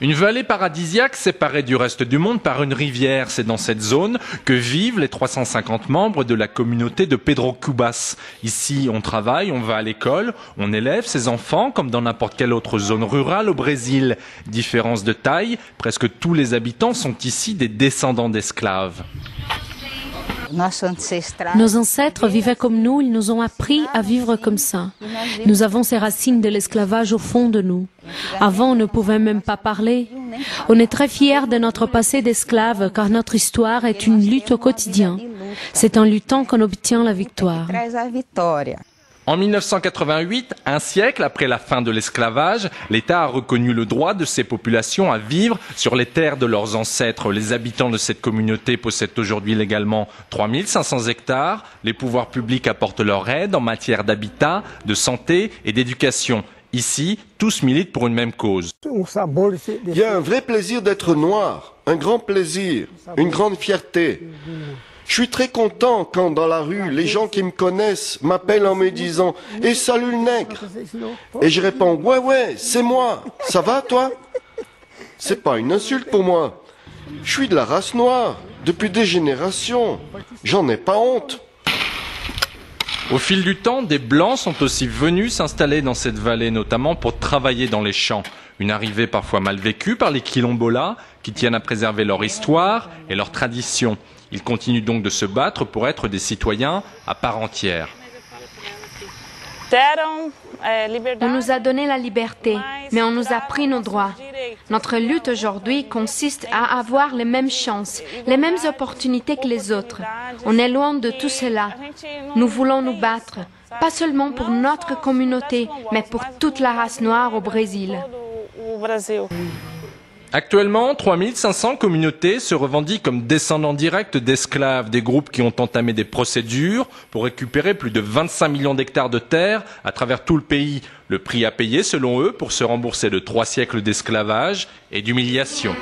Une vallée paradisiaque séparée du reste du monde par une rivière. C'est dans cette zone que vivent les 350 membres de la communauté de Pedro Cubas. Ici, on travaille, on va à l'école, on élève ses enfants comme dans n'importe quelle autre zone rurale au Brésil. Différence de taille, presque tous les habitants sont ici des descendants d'esclaves. Nos ancêtres vivaient comme nous, ils nous ont appris à vivre comme ça. Nous avons ces racines de l'esclavage au fond de nous. Avant, on ne pouvait même pas parler. On est très fiers de notre passé d'esclaves car notre histoire est une lutte au quotidien. C'est en luttant qu'on obtient la victoire. En 1988, un siècle après la fin de l'esclavage, l'État a reconnu le droit de ces populations à vivre sur les terres de leurs ancêtres. Les habitants de cette communauté possèdent aujourd'hui légalement 3500 hectares. Les pouvoirs publics apportent leur aide en matière d'habitat, de santé et d'éducation. Ici, tous militent pour une même cause. Il y a un vrai plaisir d'être noir, un grand plaisir, une grande fierté. Je suis très content quand dans la rue, les gens qui me connaissent m'appellent en me disant « Et salut le nègre !» Et je réponds « Ouais, c'est moi, ça va toi ?» C'est pas une insulte pour moi. Je suis de la race noire, depuis des générations. J'en ai pas honte. Au fil du temps, des Blancs sont aussi venus s'installer dans cette vallée, notamment pour travailler dans les champs. Une arrivée parfois mal vécue par les Quilombolas, qui tiennent à préserver leur histoire et leur tradition. Ils continuent donc de se battre pour être des citoyens à part entière. On nous a donné la liberté, mais on nous a pris nos droits. Notre lutte aujourd'hui consiste à avoir les mêmes chances, les mêmes opportunités que les autres. On est loin de tout cela. Nous voulons nous battre, pas seulement pour notre communauté, mais pour toute la race noire au Brésil. Actuellement, 3500 communautés se revendiquent comme descendants directs d'esclaves, des groupes qui ont entamé des procédures pour récupérer plus de 25 millions d'hectares de terre à travers tout le pays. Le prix à payer, selon eux, pour se rembourser de 3 siècles d'esclavage et d'humiliation.